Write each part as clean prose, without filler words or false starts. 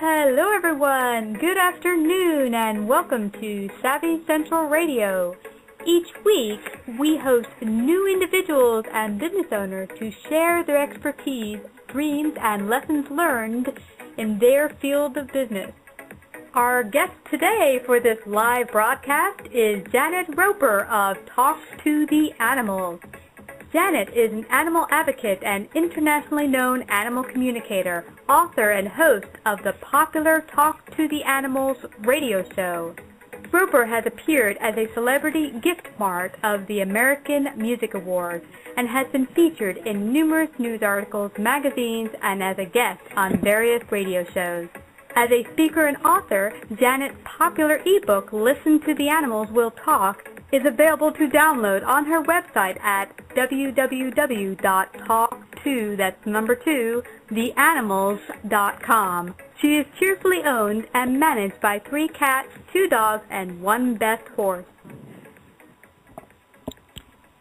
Hello everyone, good afternoon and welcome to Savvy Central Radio. Each week we host new individuals and business owners to share their expertise, dreams, and lessons learned in their field of business. Our guest today for this live broadcast is Janet Roper of Talk2theAnimals. Janet is an animal advocate and internationally known animal communicator, author and host of the popular Talk to the Animals radio show. Roper has appeared as a celebrity gift mark of the American Music Awards and has been featured in numerous news articles, magazines, and as a guest on various radio shows. As a speaker and author, Janet's popular ebook, Listen to the Animals Will Talk, is available to download on her website at www.talk2theanimals.com. She is cheerfully owned and managed by 3 cats, 2 dogs, and 1 best horse.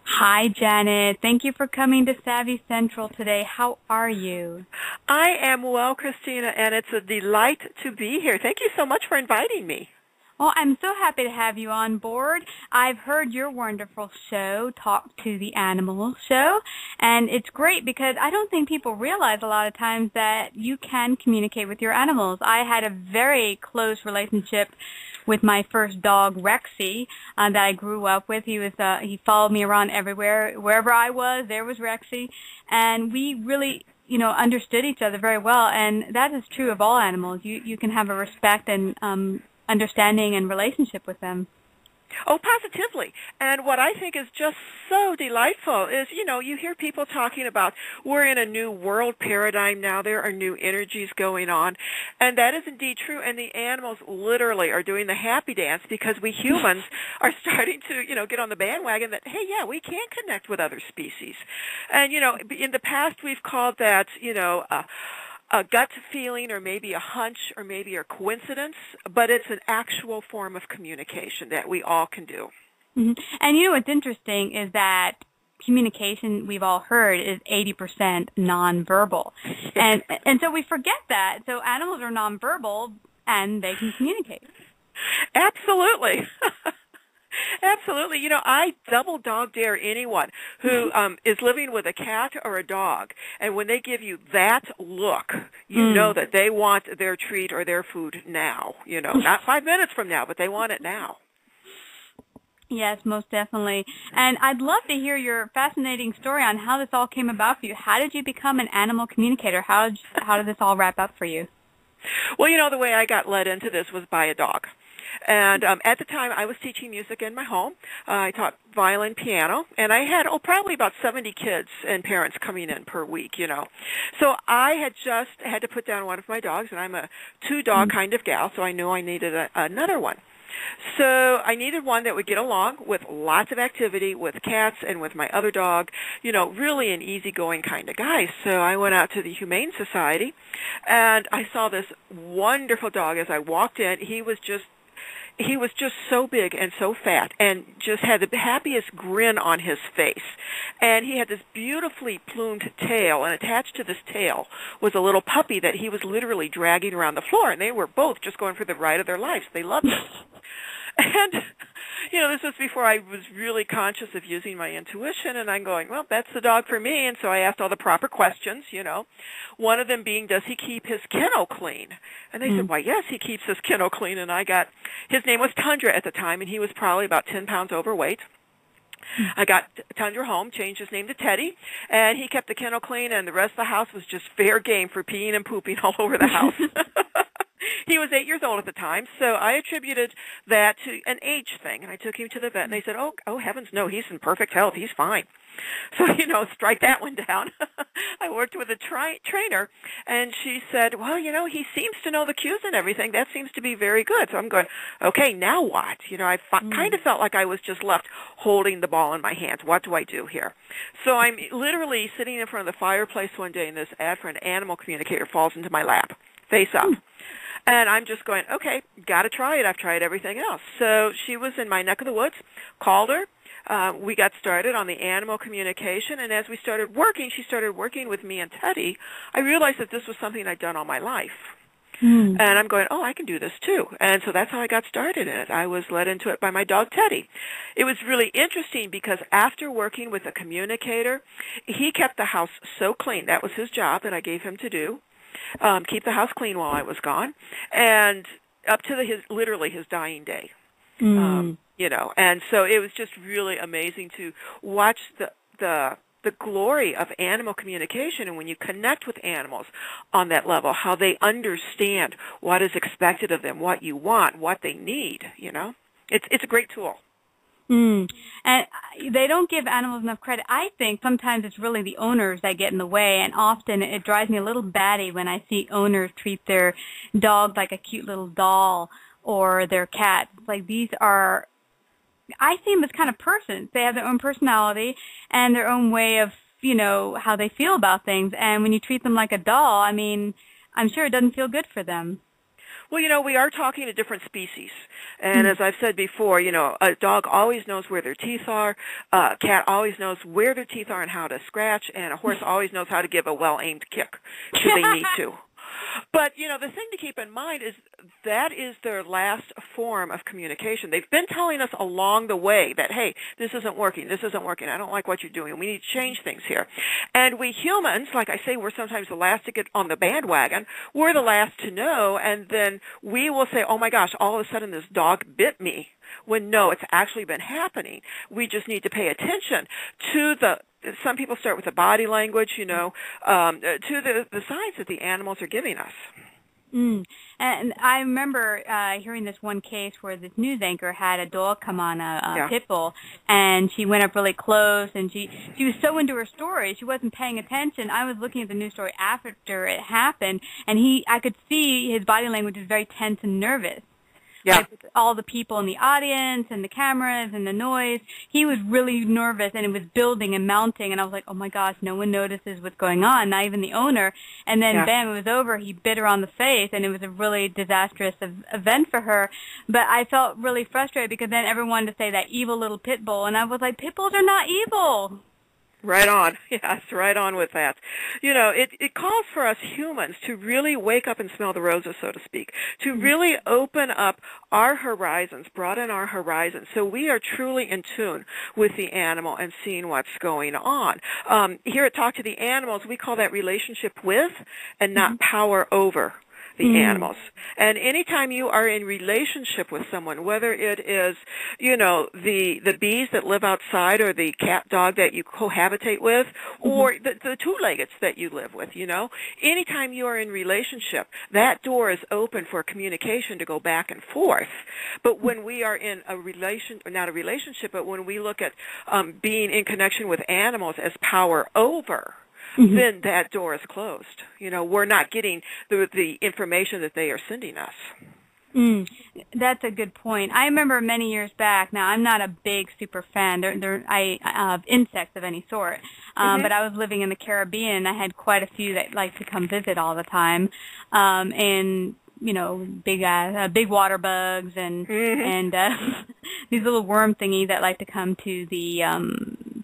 Hi, Janet. Thank you for coming to Savvy Central today. How are you? I am well, Christina, and it's a delight to be here. Thank you so much for inviting me. Well, I'm so happy to have you on board. I've heard your wonderful show, Talk to the Animals show, and it's great because I don't think people realize a lot of times that you can communicate with your animals. I had a very close relationship with my first dog, Rexy, that I grew up with. He followed me around everywhere. Wherever I was, there was Rexy, and we really understood each other very well, and that is true of all animals. You can have a respect and understanding and relationship with them. Oh, positively. And what I think is just so delightful is, you hear people talking about we're in a new world paradigm now. There are new energies going on. And that is indeed true. And the animals literally are doing the happy dance because we humans are starting to, get on the bandwagon that, hey, yeah, we can connect with other species. And, in the past we've called that, a gut feeling or maybe a hunch or maybe a coincidence, but it's an actual form of communication that we all can do. Mm-hmm. And what's interesting is that communication, we've all heard, is 80% nonverbal. And so we forget that. So animals are nonverbal and they can communicate. Absolutely. Absolutely. I double dog dare anyone who is living with a cat or a dog, and when they give you that look, you know that they want their treat or their food now, not 5 minutes from now, but they want it now. Yes, most definitely. And I'd love to hear your fascinating story on how this all came about for you. How did you become an animal communicator? How did this all wrap up for you? Well, the way I got led into this was by a dog. And at the time, I was teaching music in my home. I taught violin, piano, and I had probably about 70 kids and parents coming in per week, So I had just had to put down one of my dogs, and I'm a 2-dog kind of gal, so I knew I needed another one. So I needed one that would get along with lots of activity with cats and with my other dog, really an easygoing kind of guy. So I went out to the Humane Society, and I saw this wonderful dog as I walked in. He was just so big and so fat and just had the happiest grin on his face. And he had this beautifully plumed tail, and attached to this tail was a little puppy that he was literally dragging around the floor, and they were both just going for the ride of their lives. They loved it. And, this was before I was really conscious of using my intuition, and I'm going, well, that's the dog for me. And so I asked all the proper questions, one of them being, does he keep his kennel clean? And they said, why, yes, he keeps his kennel clean. And his name was Tundra at the time, and he was probably about 10 pounds overweight. I got Tundra home, changed his name to Teddy, and he kept the kennel clean, and the rest of the house was just fair game for peeing and pooping all over the house. He was 8 years old at the time, so I attributed that to an age thing, and I took him to the vet, and they said, oh, heavens, no, he's in perfect health, he's fine. So, strike that one down. I worked with a trainer, and she said, well, he seems to know the cues and everything. That seems to be very good. So I'm going, okay, now what? I kind of felt like I was just left holding the ball in my hands. What do I do here? So I'm literally sitting in front of the fireplace one day, and this ad for an animal communicator falls into my lap, face up. And I'm just going, okay, got to try it. I've tried everything else. So she was in my neck of the woods, called her. We got started on the animal communication, and as we started working, she started working with me and Teddy. I realized that this was something I'd done all my life. And I'm going, oh, I can do this too. And so that's how I got started in it. I was led into it by my dog, Teddy. It was really interesting because after working with a communicator, he kept the house so clean. That was his job that I gave him to do, keep the house clean while I was gone, and up to literally his dying day. And so it was just really amazing to watch the glory of animal communication, and when you connect with animals on that level, how they understand what is expected of them, what you want, what they need, It's a great tool. And they don't give animals enough credit. I think sometimes it's really the owners that get in the way, and often it drives me a little batty when I see owners treat their dog like a cute little doll or their cat. Like these are, I see them as kind of persons. They have their own personality and their own way of, how they feel about things. And when you treat them like a doll, I mean, I'm sure it doesn't feel good for them. Well, we are talking to different species. And as I've said before, a dog always knows where their teeth are. A cat always knows where their teeth are and how to scratch. And a horse always knows how to give a well-aimed kick should they need to. But, the thing to keep in mind is that is their last form of communication. They've been telling us along the way that, hey, this isn't working, I don't like what you're doing, we need to change things here. And we humans, like I say, we're sometimes the last to get on the bandwagon. We're the last to know, and then we will say, oh my gosh, all of a sudden this dog bit me. When no, it's actually been happening. We just need to pay attention to some people start with the body language, to the signs that the animals are giving us. And I remember hearing this one case where this news anchor had a dog come on a pit bull, and she went up really close, and she was so into her story, she wasn't paying attention. I was looking at the news story after it happened, and I could see his body language was very tense and nervous. Yeah. Like all the people in the audience and the cameras and the noise, he was really nervous, and it was building and mounting, and I was like, oh my gosh, no one notices what's going on, not even the owner. And then bam, it was over. He bit her on the face, and it was a really disastrous event for her. But I felt really frustrated because then everyone wanted to say that evil little pit bull, and I was like, pit bulls are not evil. Right on. Yes, right on with that. It calls for us humans to really wake up and smell the roses, so to speak, to really open up our horizons, broaden our horizons, so we are truly in tune with the animal and seeing what's going on. Here at Talk to the Animals, we call that relationship with and not power over the animals. And anytime you are in relationship with someone, whether it is, the bees that live outside or the cat dog that you cohabitate with or the two-leggeds that you live with, anytime you are in relationship, that door is open for communication to go back and forth. But when we are in not a relationship, but when we look at being in connection with animals as power over, then that door is closed. We're not getting the information that they are sending us. That's a good point. I remember many years back. Now, I'm not a big super fan of insects of any sort, but I was living in the Caribbean, and I had quite a few that like to come visit all the time, and big water bugs and these little worm thingies that like to come to the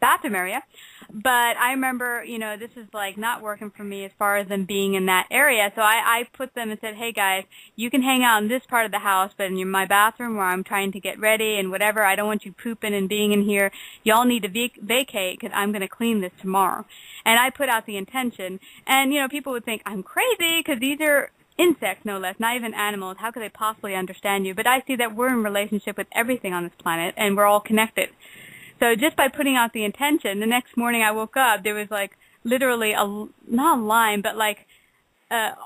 bathroom area. But I remember, this is like not working for me as far as them being in that area. So I put them and said, hey guys, you can hang out in this part of the house, but in my bathroom where I'm trying to get ready and whatever, I don't want you pooping and being in here. Y'all need to vacate because I'm going to clean this tomorrow. And I put out the intention. And, people would think I'm crazy because these are insects, no less, not even animals. How could they possibly understand you? But I see that we're in relationship with everything on this planet, and we're all connected. So just by putting out the intention, the next morning I woke up, there was like literally not a line, but like a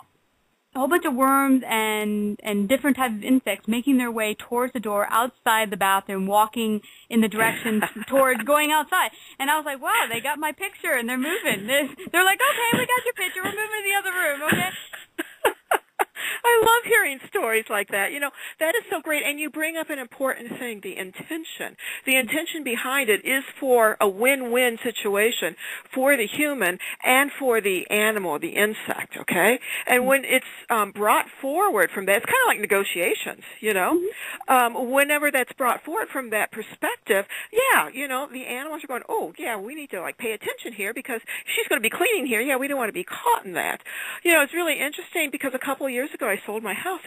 whole bunch of worms and different types of insects making their way towards the door outside the bathroom, walking in the direction towards going outside. And I was like, wow, they got my picture, and they're moving. They're like, okay, we got your picture. We're moving to the other room, okay? I love hearing hearing stories like that. That is so great. And you bring up an important thing, the intention. The intention behind it is for a win-win situation for the human and for the animal, the insect, okay? And when it's brought forward from that, it's kind of like negotiations, whenever that's brought forward from that perspective, the animals are going, oh, yeah, we need to, pay attention here because she's going to be cleaning here. Yeah, we don't want to be caught in that. It's really interesting because a couple of years ago I sold my house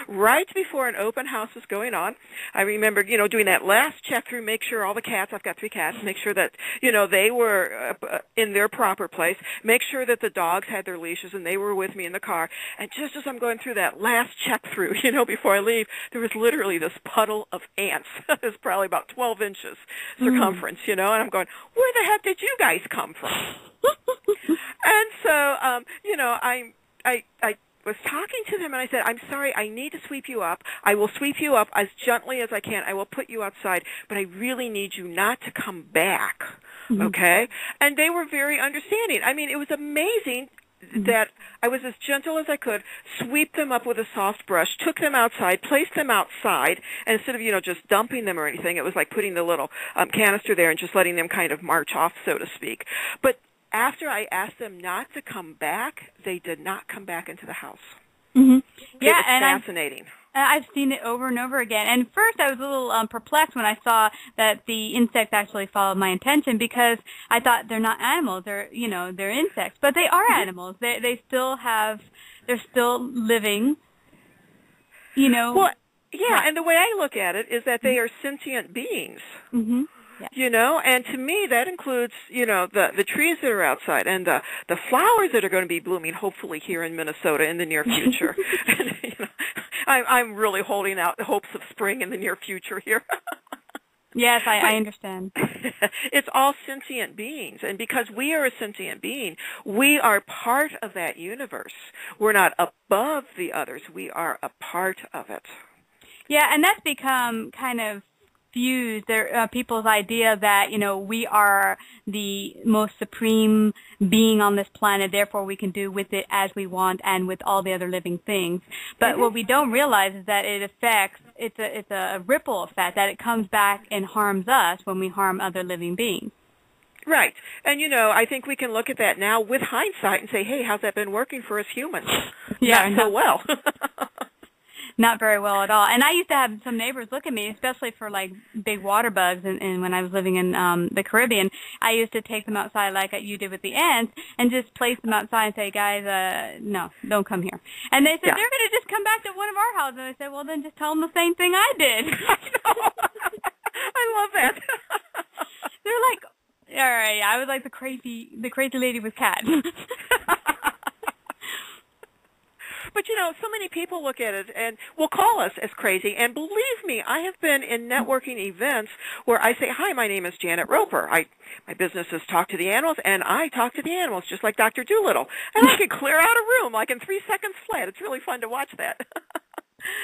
right before an open house was going on. I remember, doing that last check through, make sure all the cats, I've got 3 cats, make sure that, they were in their proper place, make sure that the dogs had their leashes and they were with me in the car. And just as I'm going through that last check through, before I leave, there was literally this puddle of ants. It was probably about 12 inches circumference, and I'm going, where the heck did you guys come from? And so, I was talking to them, and I said, I'm sorry, I need to sweep you up. I will sweep you up as gently as I can. I will put you outside, but I really need you not to come back, okay? And they were very understanding. I mean, it was amazing that I was as gentle as I could, sweep them up with a soft brush, took them outside, placed them outside, and instead of, just dumping them or anything, it was like putting the little canister there and just letting them kind of march off, so to speak. But after I asked them not to come back, they did not come back into the house. Yeah, it's and fascinating. I've seen it over and over again. And first I was a little perplexed when I saw that the insects actually followed my intention because I thought they're not animals, they're insects. But they are animals. They're still living, Well, yeah, and the way I look at it is that they are sentient beings. Yeah. And to me that includes, the trees that are outside and the flowers that are going to be blooming hopefully here in Minnesota in the near future. And, I'm really holding out the hopes of spring in the near future here. Yes, I understand. It's all sentient beings, and because we are a sentient being, we are part of that universe. We're not above the others. We are a part of it. Yeah, and that's become kind of fused people's idea that, we are the most supreme being on this planet, therefore we can do with it as we want and with all the other living things. But what we don't realize is that it's a ripple effect, that it comes back and harms us when we harm other living beings. Right. And, I think we can look at that now with hindsight and say, hey, how's that been working for us humans? Yeah, not so well. Not very well at all. And I used to have some neighbors look at me, especially for big water bugs. And when I was living in the Caribbean, I used to take them outside like you did with the ants and just place them outside and say, guys, no, don't come here. And they said, they're going to just come back to one of our houses. And I said, well, then just tell them the same thing I did. I love that. They're like, all right, I was like the crazy lady with cats. But, so many people look at it and will call us as crazy. And believe me, I have been in networking events where I say, hi, my name is Janet Roper. My business is Talk to the Animals, and I talk to the animals just like Dr. Doolittle. And I can clear out a room in 3 seconds flat. It's really fun to watch that.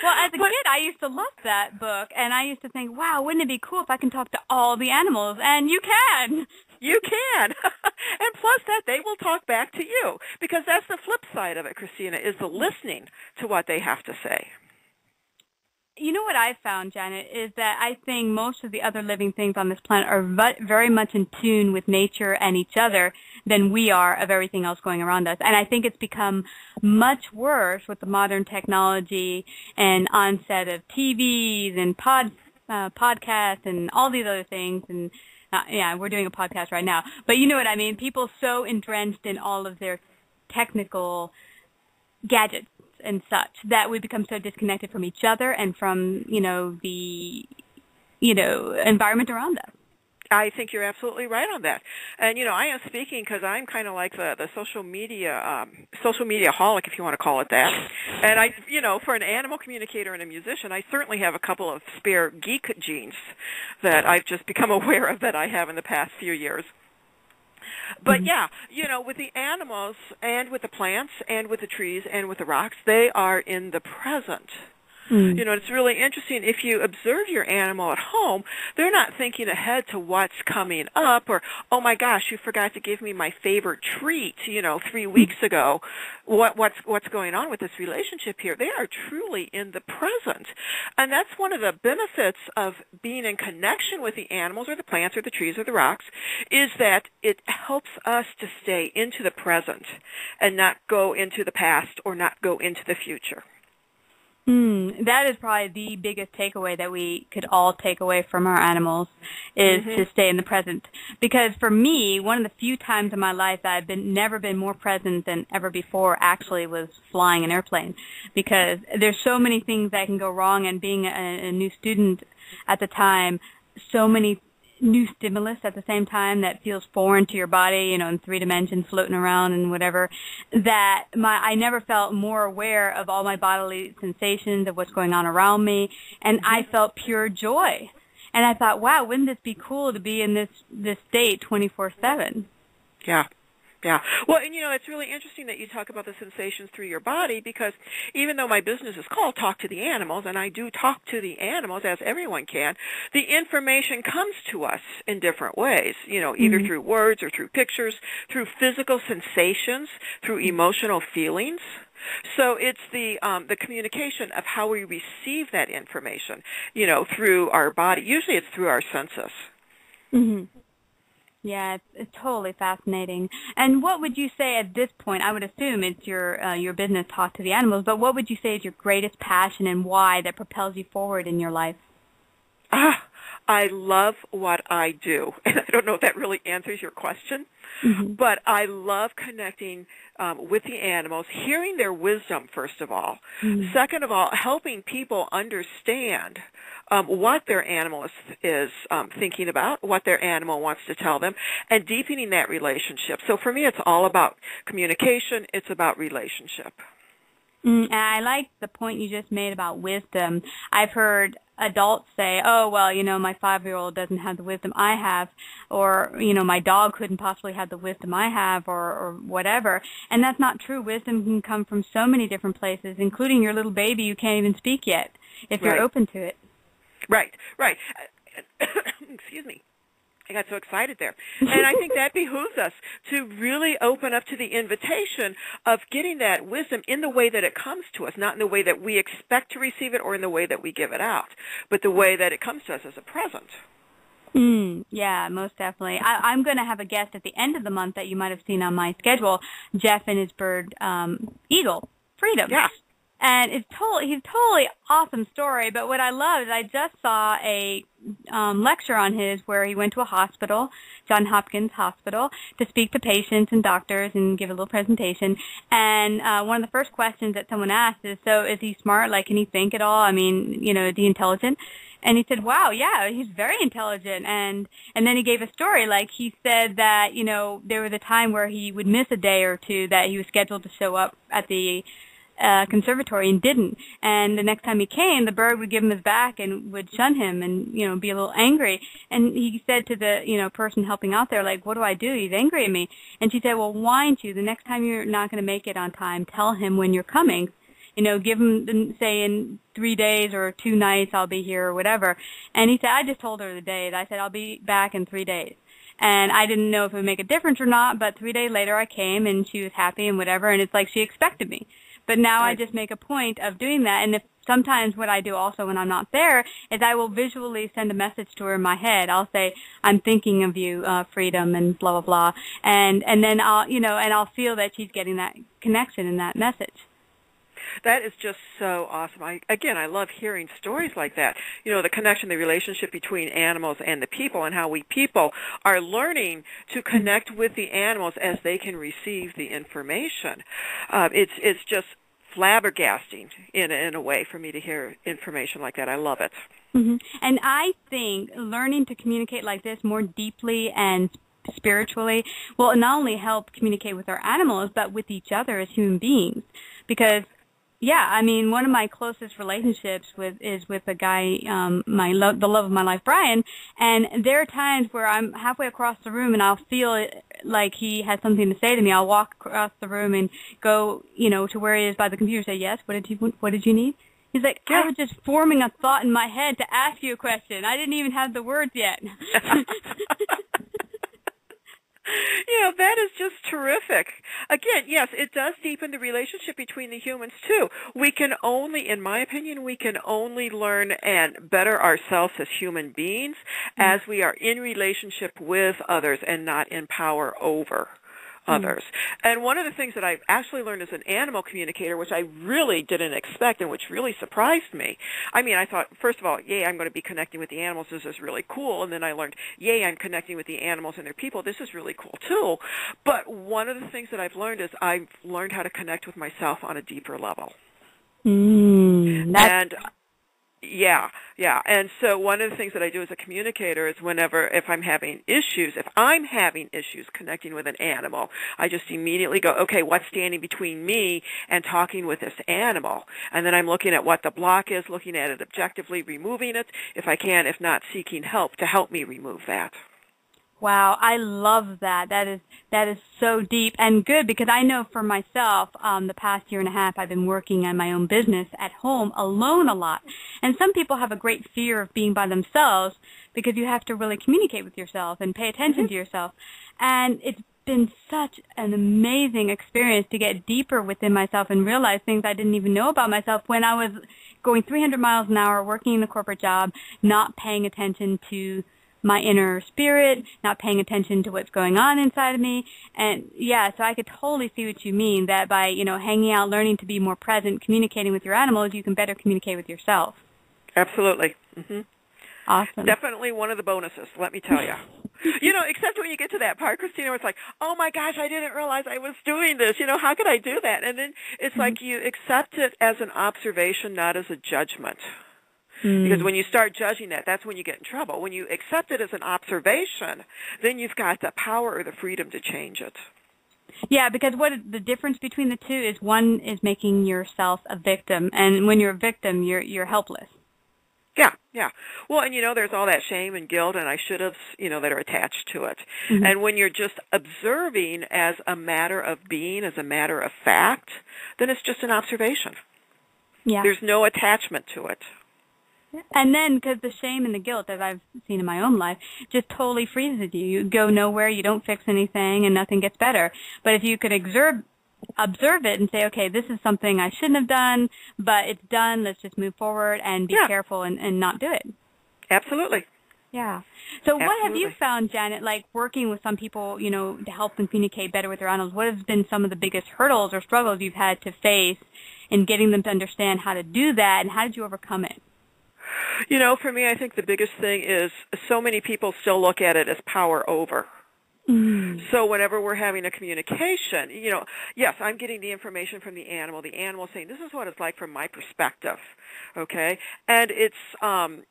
Well, as a kid, I used to love that book, and I used to think, wow, wouldn't it be cool if I can talk to all the animals? And you can. You can. And plus that, they will talk back to you, because that's the flip side of it, Christina, is the listening to what they have to say. You know what I've found, Janet, is that I think most of the other living things on this planet are very much in tune with nature and each other than we are of everything else going around us. And I think it's become much worse with the modern technology and onset of TVs and podcasts and all these other things. And yeah, we're doing a podcast right now. But you know what I mean? People so entrenched in all of their technical gadgets and such that we become so disconnected from each other and from, the, environment around us. I think you're absolutely right on that. And, I am speaking because I'm kind of like the social media holic, if you want to call it that. And I, for an animal communicator and a musician, I certainly have a couple of spare geek genes that I've just become aware of that I have in the past few years. But yeah, with the animals and with the plants and with the trees and with the rocks, they are in the present. You know, it's really interesting. If you observe your animal at home, they're not thinking ahead to what's coming up or, oh my gosh, you forgot to give me my favorite treat, 3 weeks ago. What's going on with this relationship here? They are truly in the present. And that's one of the benefits of being in connection with the animals or the plants or the trees or the rocks, is that it helps us to stay into the present and not go into the past or not go into the future. That is probably the biggest takeaway that we could all take away from our animals, is to stay in the present. Because for me, one of the few times in my life that I've never been more present than ever before actually was flying an airplane. Because there's so many things that can go wrong, and being a new student at the time, so many new stimulus at the same time that feels foreign to your body, in 3 dimensions, floating around and whatever, that I never felt more aware of all my bodily sensations, of what's going on around me, and I felt pure joy. And I thought, wow, wouldn't this be cool to be in this state 24/7? Yeah. Yeah. Well, and it's really interesting that you talk about the sensations through your body, because even though my business is called Talk to the Animals, and I do talk to the animals, as everyone can, the information comes to us in different ways, either through words or through pictures, through physical sensations, through emotional feelings. So it's the communication of how we receive that information, through our body. Usually it's through our senses. Yeah, it's totally fascinating. And what would you say at this point? I would assume it's your business, Talk to the Animals, but what would you say is your greatest passion and why that propels you forward in your life? I love what I do. And I don't know if that really answers your question, but I love connecting with the animals, hearing their wisdom, first of all. Second of all, helping people understand what their animal is thinking about, what their animal wants to tell them, and deepening that relationship. So for me, it's all about communication. It's about relationship. And I like the point you just made about wisdom. I've heard adults say, oh, well, my 5-year-old doesn't have the wisdom I have, or, my dog couldn't possibly have the wisdom I have, or whatever. And that's not true. Wisdom can come from so many different places, including your little baby who can't even speak yet, if you're open to it. Right. Excuse me. I got so excited there. And I think that behooves us to really open up to the invitation of getting that wisdom in the way that it comes to us, not in the way that we expect to receive it or in the way that we give it out, but the way that it comes to us as a present. Yeah, most definitely. I'm going to have a guest at the end of the month that you might have seen on my schedule, Jeff and his bird, Eagle, Freedom. Yeah. And he's totally awesome story, but what I love is I just saw a lecture on his where he went to a hospital, Johns Hopkins Hospital, to speak to patients and doctors and give a little presentation. And one of the first questions that someone asked is, so is he smart? Like, can he think at all? I mean, is he intelligent? And he said, wow, yeah, he's very intelligent. And then he gave a story, like he said that, there was a time where he would miss a day or two that he was scheduled to show up at the conservatory and didn't. And the next time he came, the bird would give him his back and would shun him and, be a little angry. And he said to the, person helping out there, like, what do I do? He's angry at me. And she said, well, why don't you? The next time you're not going to make it on time, tell him when you're coming. Give him, say, in 3 days or 2 nights, I'll be here or whatever. And he said, I just told her the date. I said, I'll be back in 3 days. And I didn't know if it would make a difference or not, but 3 days later I came and she was happy and whatever, and it's like she expected me. But now I just make a point of doing that. And if sometimes what I do also when I'm not there is I will visually send a message to her in my head. I'll say, I'm thinking of you, Freedom, and blah, blah, blah. And then I'll, and I'll feel that she's getting that connection in that message. That is just so awesome. I love hearing stories like that. The connection, the relationship between animals and the people, and how we people are learning to connect with the animals as they can receive the information. It's just flabbergasting in a way for me to hear information like that. I love it. And I think learning to communicate like this more deeply and spiritually will not only help communicate with our animals, but with each other as human beings. Because one of my closest relationships is with a guy, the love of my life, Brian, and there are times where I'm halfway across the room and I'll feel like he has something to say to me. I'll walk across the room and go, to where he is by the computer, say, yes, what did you need? He's like, I was just forming a thought in my head to ask you a question. I didn't even have the words yet. That is just terrific. Again, yes, it does deepen the relationship between the humans, too. We can only, in my opinion, we can only learn and better ourselves as human beings as we are in relationship with others and not in power over others. And one of the things that I've actually learned as an animal communicator, which I really didn't expect and which really surprised me, I mean, I thought, first of all, yay, I'm going to be connecting with the animals. This is really cool. And then I learned, yay, I'm connecting with the animals and their people. This is really cool, too. But one of the things that I've learned is I've learned how to connect with myself on a deeper level. And so one of the things that I do as a communicator is if I'm having issues connecting with an animal, I just immediately go, okay, what's standing between me and talking with this animal? And then I'm looking at what the block is, looking at it objectively, removing it, if I can, if not, seeking help to help me remove that. Wow, I love that. That is so deep and good, because I know for myself, the past year and a half, I've been working on my own business at home alone a lot. And some people have a great fear of being by themselves because you have to really communicate with yourself and pay attention to yourself. And it's been such an amazing experience to get deeper within myself and realize things I didn't even know about myself when I was going 300 miles an hour, working in a corporate job, not paying attention to my inner spirit, not paying attention to what's going on inside of me. And so I could totally see what you mean, that by, hanging out, learning to be more present, communicating with your animals, you can better communicate with yourself. Absolutely. Awesome. Definitely one of the bonuses, let me tell you. Except when you get to that part, Christina, where it's like, oh my gosh, I didn't realize I was doing this. How could I do that? And then it's like you accept it as an observation, not as a judgment. Because when you start judging that, that's when you get in trouble. When you accept it as an observation, then you've got the power or the freedom to change it. Yeah, because what the difference between the two is one is making yourself a victim, and when you're a victim, you're helpless. Yeah. Well, and there's all that shame and guilt and I should have, that are attached to it. And when you're just observing as a matter of being, as a matter of fact, then it's just an observation. Yeah. There's no attachment to it. And then, because the shame and the guilt, as I've seen in my own life, just totally freezes you. You go nowhere, you don't fix anything, and nothing gets better. But if you could observe it and say, okay, this is something I shouldn't have done, but it's done, let's just move forward and be careful and not do it. Absolutely. Yeah. So what have you found, Janet, like working with some people, to help them communicate better with their animals? What has been some of the biggest hurdles or struggles you've had to face in getting them to understand how to do that, and how did you overcome it? For me, I think the biggest thing is so many people still look at it as power over. So whenever we're having a communication, yes, I'm getting the information from the animal saying, this is what it's like from my perspective, okay? And it's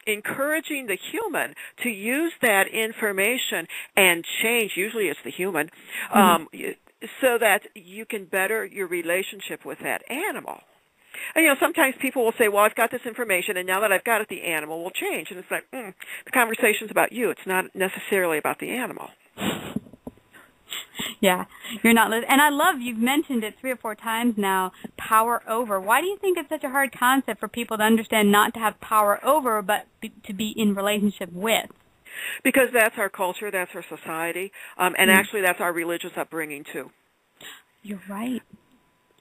encouraging the human to use that information and change, usually it's the human, so that you can better your relationship with that animal. And, sometimes people will say, well, I've got this information, and now that I've got it, the animal will change. And it's like, the conversation's about you. It's not necessarily about the animal. Yeah, you're not listening. And I love, you've mentioned it 3 or 4 times now, power over. Why do you think it's such a hard concept for people to understand not to have power over, but to be in relationship with? Because that's our culture, that's our society, and actually that's our religious upbringing, too. You're right.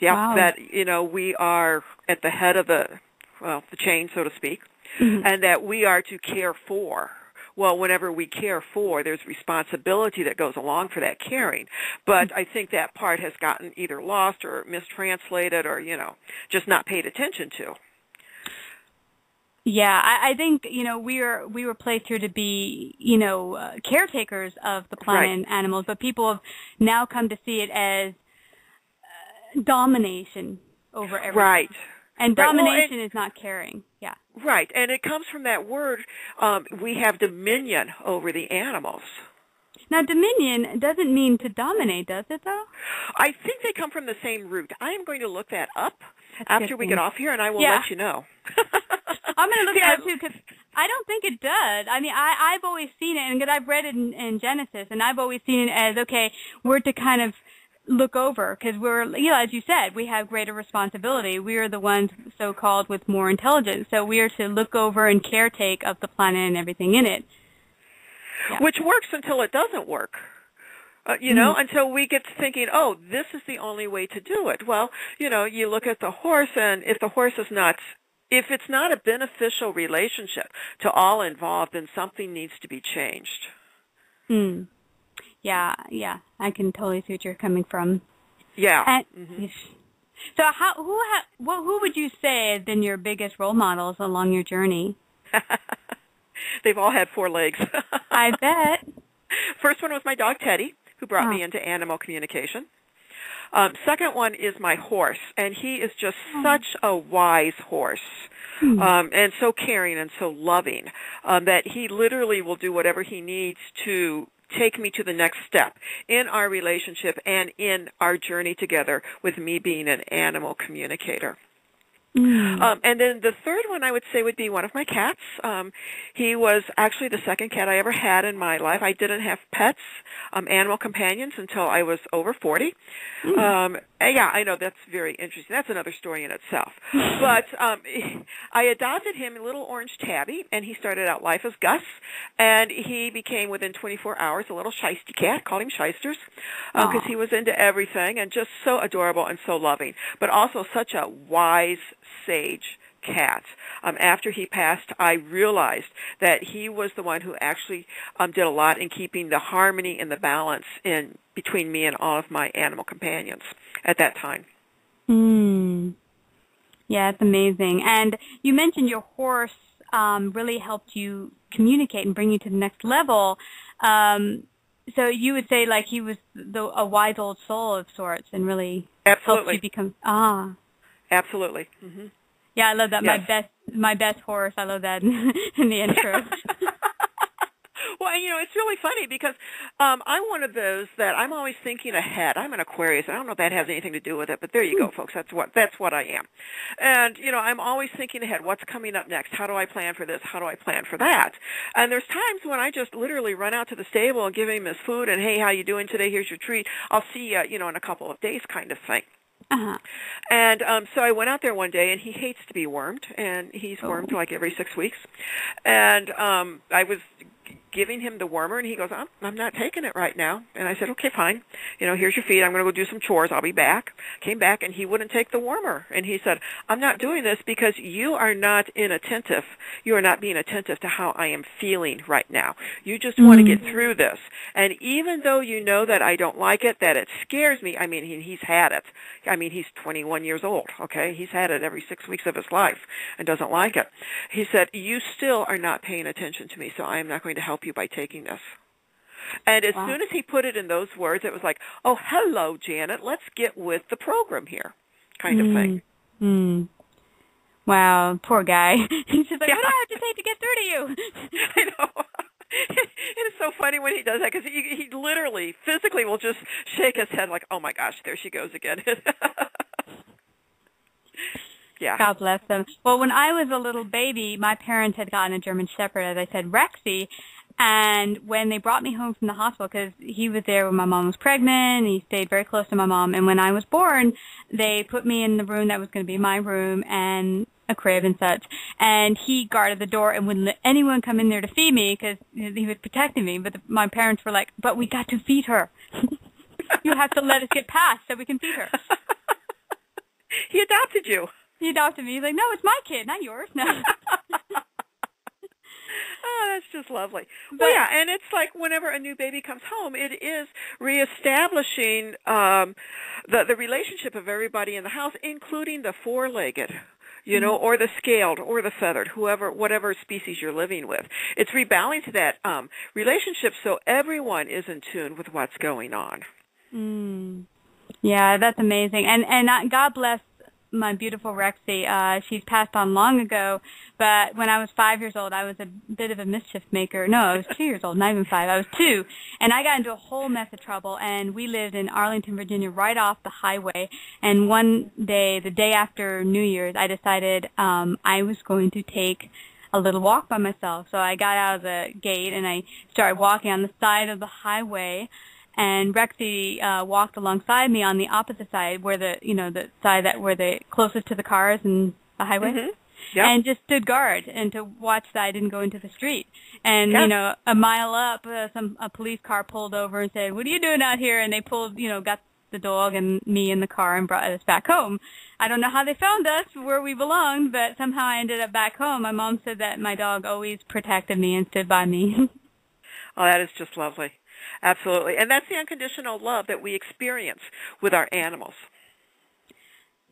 Yeah, wow. That, we are at the head of the chain, so to speak, and that we are to care for. Well, whenever we care for, there's responsibility that goes along for that caring. But I think that part has gotten either lost or mistranslated or, just not paid attention to. Yeah, I think, we were placed here to be, caretakers of the planet and animals, but people have now come to see it as domination over everything. Right. And domination is not caring. Yeah. Right. And it comes from that word, we have dominion over the animals. Now, dominion doesn't mean to dominate, does it, though? I think they come from the same root. I am going to look that up after we get off here, and I will let you know. I'm going to look that up, too, because I don't think it does. I mean, I've always seen it, and because I've read it in Genesis, and I've always seen it as, okay, we're to kind of look over, because we're, as you said, we have greater responsibility. We are the ones so-called with more intelligence, so we are to look over and caretake of the planet and everything in it. Yeah. Which works until it doesn't work. Until we get to thinking, oh, this is the only way to do it. Well, you look at the horse, and if it's not a beneficial relationship to all involved, then something needs to be changed. Yeah, I can totally see what you're coming from. Yeah. So who would you say have been your biggest role models along your journey? They've all had 4 legs. I bet. First one was my dog, Teddy, who brought me into animal communication. Second one is my horse, and he is just such a wise horse, and so caring and so loving, that he literally will do whatever he needs to take me to the next step in our relationship and in our journey together with me being an animal communicator. And then the third one I would say would be one of my cats. He was actually the second cat I ever had in my life. I didn't have pets, animal companions, until I was over 40. Yeah, I know, that's very interesting. That's another story in itself. But I adopted him, a little orange tabby, and he started out life as Gus, and he became, within 24 hours, a little shysty cat. Called him Shysters, because he was into everything and just so adorable and so loving, but also such a wise, sage cat. After he passed, I realized that he was the one who actually did a lot in keeping the harmony and the balance in between me and all of my animal companions at that time. Yeah, it's amazing. And you mentioned your horse really helped you communicate and bring you to the next level. So you would say like he was a wise old soul of sorts and really helped you become... Absolutely. Yeah, I love that. Yes. My best horse. I love that in the intro. Well, it's really funny because I'm one of those that I'm always thinking ahead. I'm an Aquarius. I don't know if that has anything to do with it, but there you go, folks. That's what I am. And, I'm always thinking ahead. What's coming up next? How do I plan for this? How do I plan for that? And there's times when I just literally run out to the stable and give him his food and, hey, how you doing today? Here's your treat. I'll see you, in a couple of days kind of thing. And so I went out there one day, and he hates to be wormed, and he's wormed like every 6 weeks. And I was giving him the wormer, and he goes, I'm not taking it right now. And I said, okay, fine. Here's your feed. I'm going to go do some chores. I'll be back. Came back, and he wouldn't take the wormer. And he said, I'm not doing this because you are not inattentive. You are not being attentive to how I am feeling right now. You just want to get through this. And even though you know that I don't like it, that it scares me, he's had it. He's 21 years old, okay? He's had it every 6 weeks of his life and doesn't like it. He said, you still are not paying attention to me, so I am not going to help you by taking this. And as soon as he put it in those words, it was like, oh, hello, Janet, let's get with the program here, kind of thing. Wow, poor guy. He's just like, what do I have to say to get through to you? I know. It is so funny when he does that, because he literally, physically will just shake his head like, oh, my gosh, there she goes again. Yeah. God bless them. Well, when I was a little baby, my parents had gotten a German Shepherd, as I said, Rexy, and when they brought me home from the hospital, because he was there when my mom was pregnant, and he stayed very close to my mom, and when I was born, they put me in the room that was going to be my room and a crib and such, and he guarded the door and wouldn't let anyone come in there to feed me because he was protecting me, but my parents were like, but we got to feed her. You have to let us get past so we can feed her. He adopted you. He adopted me. He's like, no, it's my kid, not yours. No. Oh, that's just lovely. Well, yeah, and it's like whenever a new baby comes home, it is reestablishing the relationship of everybody in the house, including the four-legged, or the scaled, or the feathered, whatever species you're living with. It's rebalancing that relationship so everyone is in tune with what's going on. Yeah, that's amazing. And God bless my beautiful Rexy. She's passed on long ago, but when I was 5 years old, I was a bit of a mischief maker. No, I was 2 years old, not even 5. I was 2, and I got into a whole mess of trouble, and we lived in Arlington, Virginia, right off the highway, and one day, the day after New Year's, I decided I was going to take a little walk by myself. So I got out of the gate, and I started walking on the side of the highway, and Rexy walked alongside me on the opposite side, where the side where the closest to the cars and the highway. Mm-hmm. Yep. And just stood guard and to watch that I didn't go into the street. And, a mile up, a police car pulled over and said, "What are you doing out here?" And they pulled, got the dog and me in the car and brought us back home. I don't know how they found us where we belonged, but somehow I ended up back home. My mom said that my dog always protected me and stood by me. Oh, that is just lovely. Absolutely. And that's the unconditional love that we experience with our animals.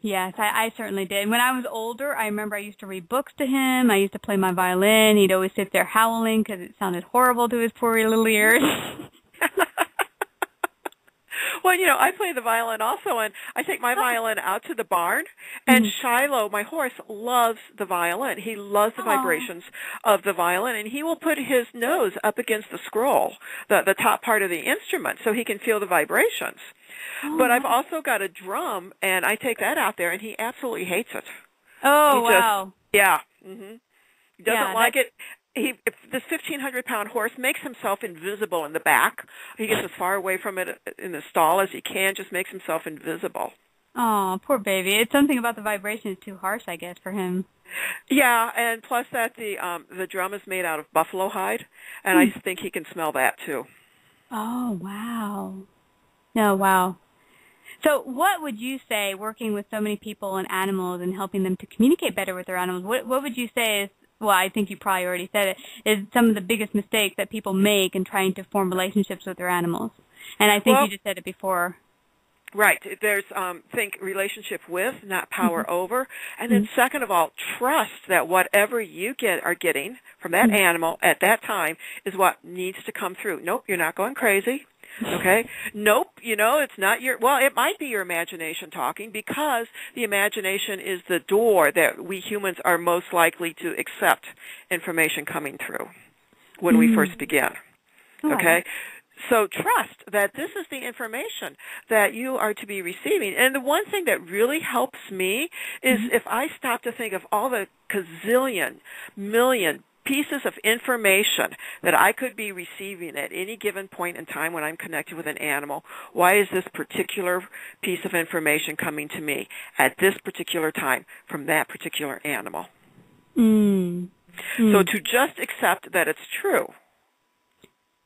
Yes, I certainly did. When I was older, I remember I used to read books to him. I used to play my violin. He'd always sit there howling because it sounded horrible to his poor little ears. Well, I play the violin also, and I take my violin out to the barn, and Shiloh, my horse, loves the violin. He loves the vibrations of the violin, and he will put his nose up against the scroll, the top part of the instrument, so he can feel the vibrations. But I've also got a drum, and I take that out there, and he absolutely hates it. Oh, wow. Yeah. Mm-hmm. He doesn't like it. If this 1,500-pound horse makes himself invisible in the back. He gets as far away from it in the stall as he can, just makes himself invisible. Oh, poor baby. It's something about the vibration is too harsh, I guess, for him. Yeah, and plus that the drum is made out of buffalo hide, and I think he can smell that too. Oh, wow. No, wow. So what would you say, working with so many people and animals and helping them to communicate better with their animals, what would you say is, well, I think you probably already said it, is some of the biggest mistakes that people make in trying to form relationships with their animals? And I think you just said it before. Right. There's, think relationship with, not power over. And then second of all, trust that whatever you are getting from that animal at that time is what needs to come through. Nope, you're not going crazy. Okay? Nope, it's not it might be your imagination talking, because the imagination is the door that we humans are most likely to accept information coming through when we first begin. Okay? So trust that this is the information that you are to be receiving. And the one thing that really helps me is if I stop to think of all the gazillion, million pieces of information that I could be receiving at any given point in time when I'm connected with an animal. Why is this particular piece of information coming to me at this particular time from that particular animal? So to just accept that it's true.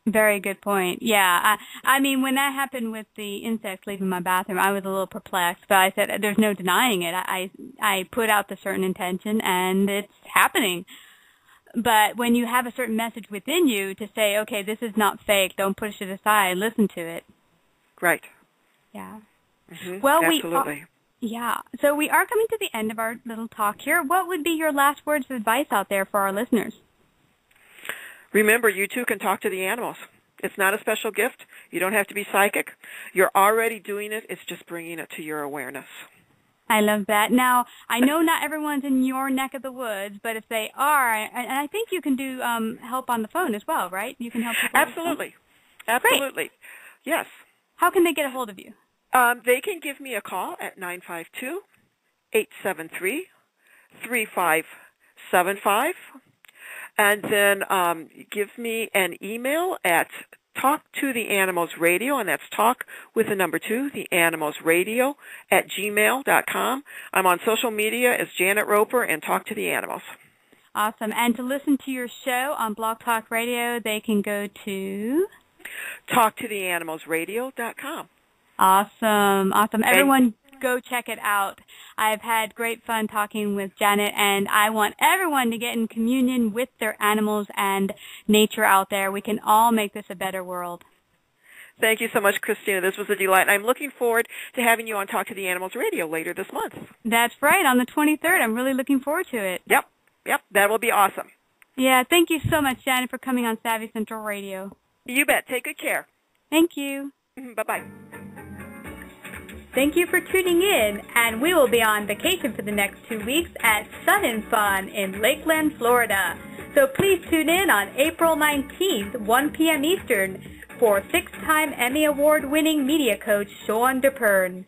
Very good point. Yeah. I mean, when that happened with the insects leaving my bathroom, I was a little perplexed, but I said, there's no denying it. I put out the certain intention, and it's happening. But when you have a certain message within you to say, okay, this is not fake, don't push it aside, listen to it. Right. Yeah. Well, absolutely. So we are coming to the end of our little talk here. What would be your last words of advice out there for our listeners? Remember, you too can talk to the animals. It's not a special gift. You don't have to be psychic. You're already doing it. It's just bringing it to your awareness. I love that. Now, I know not everyone's in your neck of the woods, but if they are, and I think you can do help on the phone as well, right? You can help people. Absolutely. Absolutely. Great. Yes. How can they get a hold of you? They can give me a call at 952-873-3575, and then give me an email at Talk2theAnimals Radio, and that's talk with the number 2, the animals radio @gmail.com. I'm on social media as Janet Roper and Talk to the Animals. Awesome. And to listen to your show on Blog Talk Radio, they can go to Talk2theAnimalsradio.com. Awesome. Awesome. Everyone, go check it out. I've had great fun talking with Janet, and I want everyone to get in communion with their animals and nature out there. We can all make this a better world. Thank you so much, Christina. This was a delight. I'm looking forward to having you on Talk to the Animals Radio later this month. That's right, on the 23rd. I'm really looking forward to it. Yep. That will be awesome. Yeah, thank you so much, Janet, for coming on Savvy Central Radio. You bet. Take good care. Thank you. Bye-bye. Thank you for tuning in, and we will be on vacation for the next 2 weeks at Sun and Fun in Lakeland, Florida. So please tune in on April 19th, 1 p.m. Eastern, for 6-time Emmy Award-winning media coach Sean DePern.